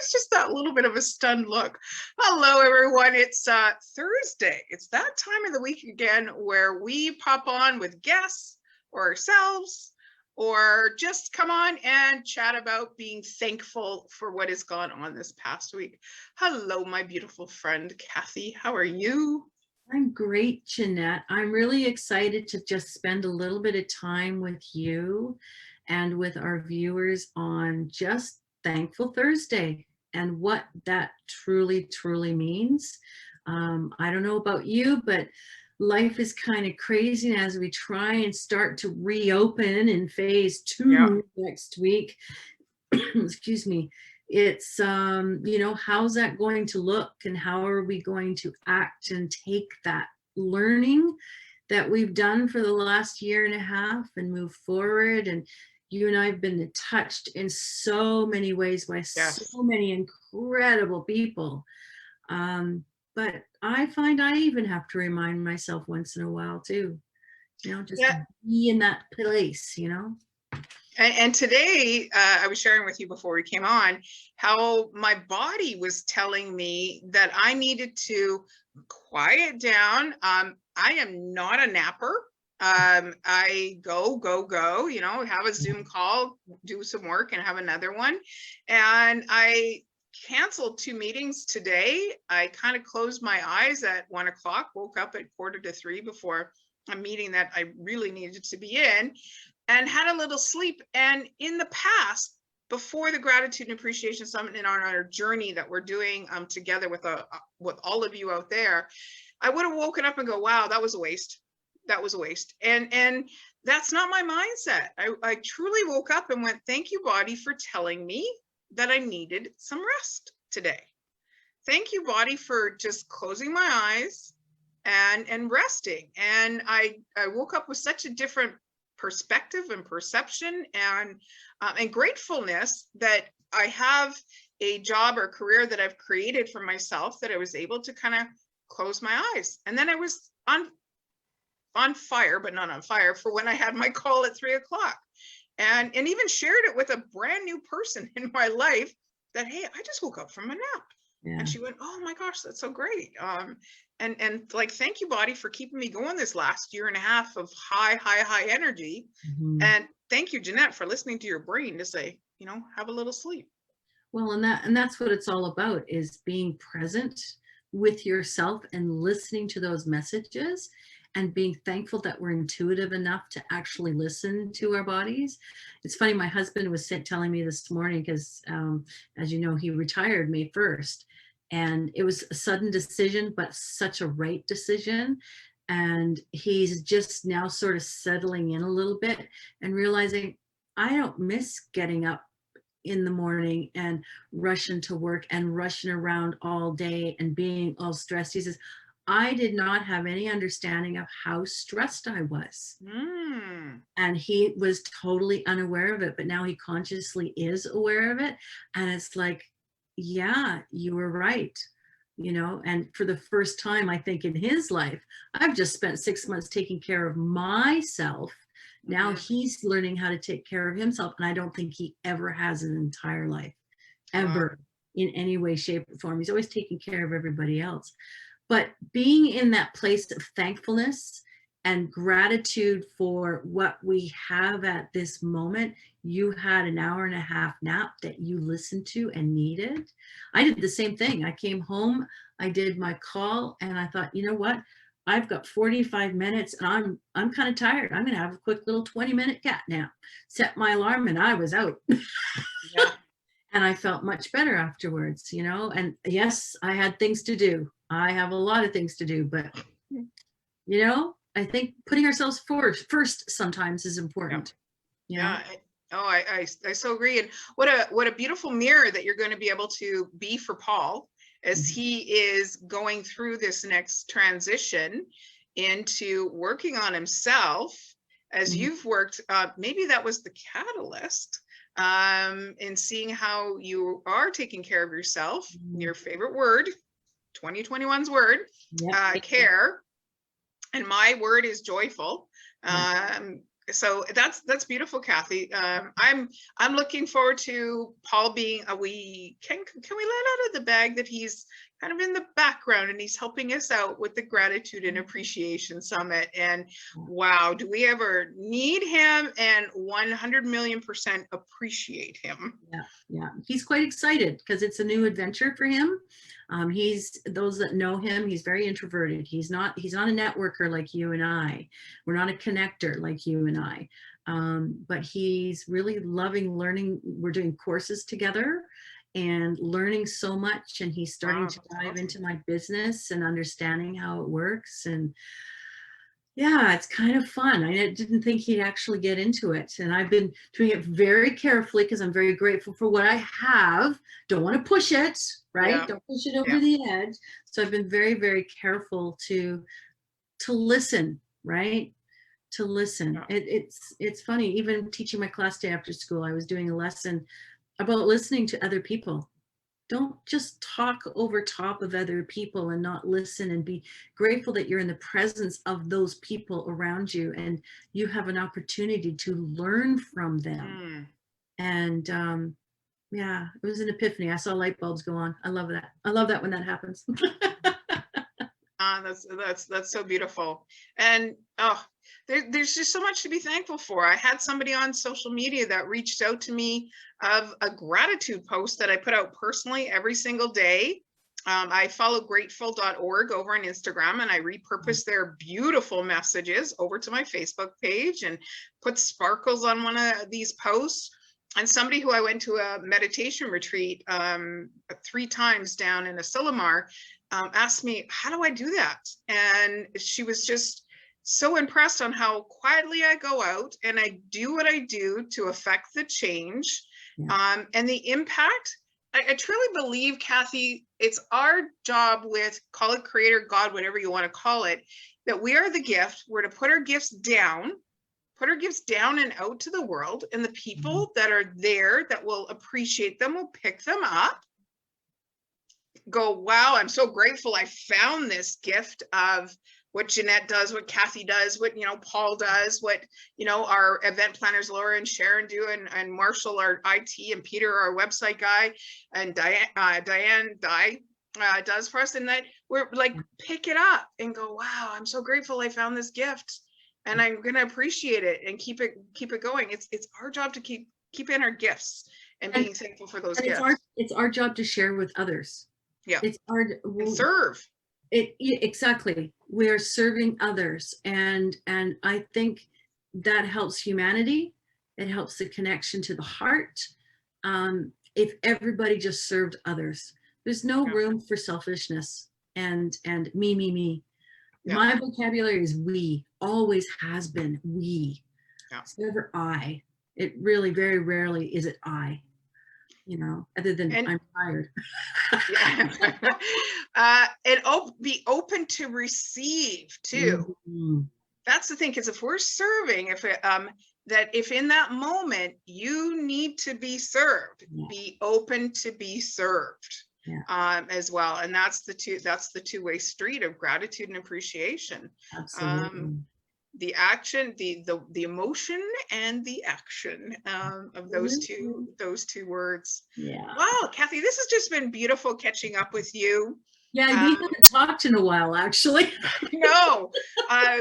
was just that little bit of a stunned look. Hello, everyone. It's Thursday. It's that time of the week again where we pop on with guests or ourselves, or just come on and chat about being thankful for what has gone on this past week. Hello, my beautiful friend, Kathy. How are you? I'm great, Jeanette. I'm really excited to just spend a little bit of time with you and with our viewers on just Thankful Thursday and what that truly means. I don't know about you, but life is kind of crazy. And as we try and start to reopen in phase 2 Yeah. next week, excuse me, it's how's that going to look and how are we going to act and take that learning that we've done for the last year and a half and move forward. And you and I have been touched in so many ways by Yes. so many incredible people, but I find I even have to remind myself once in a while too, just Yeah. be in that place. And today, I was sharing with you before we came on how my body was telling me that I needed to quiet down. I am not a napper. I go, have a Zoom call, do some work and have another one. And I canceled 2 meetings today. I kind of closed my eyes at 1 o'clock, woke up at 2:45 before a meeting that I really needed to be in, and had a little sleep. And in the past, before the Gratitude and Appreciation Summit and on our journey that we're doing together with all of you out there, I would have woken up and go, wow, that was a waste. That was a waste. And that's not my mindset. I truly woke up and went, thank you, body, for telling me that I needed some rest today. Thank you, body, for just closing my eyes and resting. And I woke up with such a different perspective and perception and gratefulness that I have a job or career that I've created for myself, that I was able to kind of close my eyes. And then I was on fire, but not on fire, for when I had my call at 3 o'clock, and even shared it with a brand new person in my life that, hey, I just woke up from a nap. Yeah. And she went, oh my gosh, that's so great. And like, thank you, body, for keeping me going this last year and a half of high energy. Mm-hmm. And thank you, Jeanette, for listening to your brain to say, have a little sleep. Well, and that's what it's all about, is being present with yourself and listening to those messages and being thankful that we're intuitive enough to actually listen to our bodies. It's funny, my husband was telling me this morning, because as you know, he retired May 1st, and it was a sudden decision, but such a right decision. And he's just now sort of settling in a little bit and realizing, I don't miss getting up in the morning and rushing to work and rushing around all day and being all stressed. He says, I did not have any understanding of how stressed I was. And he was totally unaware of it, but now he consciously is aware of it. And it's like, yeah, you were right. And for the first time, I think, in his life, I've just spent 6 months taking care of myself. Now he's learning how to take care of himself. And I don't think he ever has an entire life, ever, in any way, shape, or form. He's always taking care of everybody else. But being in that place of thankfulness and gratitude for what we have at this moment. You had an 1.5 hour nap that you listened to and needed. I did the same thing. I came home, I did my call, and I thought, you know what? I've got 45 minutes and I'm kind of tired. I'm going to have a quick little 20-minute cat nap. Set my alarm and I was out. Yeah. And I felt much better afterwards, and yes, I had things to do. I have a lot of things to do, but I think putting ourselves first sometimes is important. Yeah. I so agree. And what a beautiful mirror that you're going to be able to be for Paul as he is going through this next transition into working on himself, as you've worked. Maybe that was the catalyst in seeing how you are taking care of yourself. Your favorite word, 2021's word, care. And my word is joyful. So that's beautiful, Kathy. I'm looking forward to Paul being can we let out of the bag that he's kind of in the background and he's helping us out with the Gratitude and Appreciation Summit. And wow, do we ever need him, and 100,000,000% appreciate him. Yeah, he's quite excited because it's a new adventure for him. He's, those that know him, he's very introverted. He's not a networker like you and I. We're not a connector like you and I. But he's really loving learning. We're doing courses together and learning so much, and he's starting to dive awesome. into my business and understanding how it works. And yeah, it's kind of fun. I didn't think he'd actually get into it. And I've been doing it very carefully because I'm very grateful for what I have. Don't want to push it, right? Yeah. Don't push it over the edge. So I've been very, very careful to listen, right? To listen. It's funny, even teaching my class day after school, I was doing a lesson about listening to other people. Don't just talk over top of other people and not listen, and be grateful that you're in the presence of those people around you and you have an opportunity to learn from them. And yeah, it was an epiphany. I saw light bulbs go on. I love that. I love that when that happens. That's so beautiful. And there's just so much to be thankful for. I had somebody on social media that reached out to me of a gratitude post that I put out personally every single day. I follow grateful.org over on Instagram, and I repurpose their beautiful messages over to my Facebook page and put sparkles on one of these posts. And somebody who I went to a meditation retreat 3 times down in Asilomar asked me, how do I do that? And she was just so impressed on how quietly I go out and I do what I do to affect the change. And the impact. I truly believe, Kathy, it's our job with, call it creator, God, whatever you want to call it, that we are the gift. We're to put our gifts down and out to the world, and the people that are there that will appreciate them will pick them up, go, wow, I'm so grateful I found this gift of what Jeanette does, what Kathy does, what, Paul does, what, our event planners, Laura and Sharon do, and Marshall, our IT, and Peter, our website guy, and Diane does for us. And that we're like, pick it up and go, wow, I'm so grateful I found this gift, and I'm going to appreciate it and keep it going. It's our job to keep in our gifts and being thankful for those gifts. It's our job to share with others. Yeah. It's our serve. Exactly. We're serving others. And I think that helps humanity. It helps the connection to the heart. If everybody just served others, there's no room for selfishness and me. My vocabulary is we, always has been we. It's never I. It really very rarely is it I. Other than I'm tired. And be open to receive too. That's the thing, because if we're serving, if in that moment you need to be served, be open to be served as well. And that's the two-way street of gratitude and appreciation. Absolutely. The action, the emotion, and the action of those two words. Wow, Kathy, this has just been beautiful catching up with you. We haven't talked in a while, actually. No,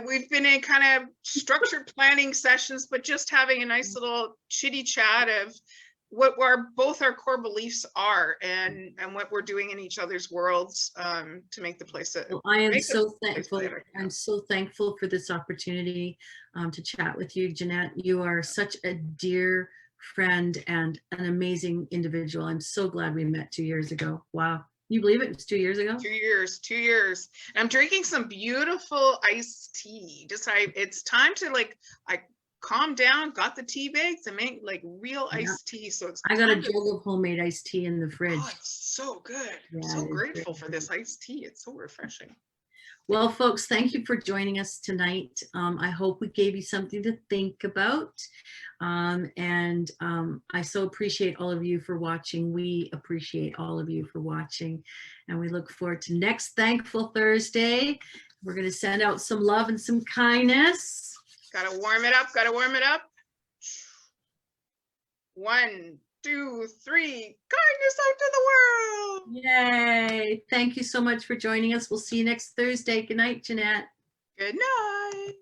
we've been in kind of structured planning sessions, but just having a nice little chitty chat of what both our core beliefs are, and what we're doing in each other's worlds to make the place. I am so thankful. I'm so thankful for this opportunity to chat with you, Jeanette. You are such a dear friend and an amazing individual. I'm so glad we met 2 years ago. Wow. Can you believe it? It was 2 years ago? 2 years. And I'm drinking some beautiful iced tea. It's time to calm down, got the tea bags and make real iced tea. So I got a jug of homemade iced tea in the fridge. Oh, it's so good. I'm so grateful for this iced tea. It's so refreshing. Well, folks, thank you for joining us tonight. I hope we gave you something to think about. And I so appreciate all of you for watching. We appreciate all of you for watching. And we look forward to next Thankful Thursday. We're going to send out some love and some kindness. Gotta warm it up, gotta warm it up. 1, 2, 3, kindness out to the world. Yay. Thank you so much for joining us. We'll see you next Thursday. Good night, Jeanette. Good night.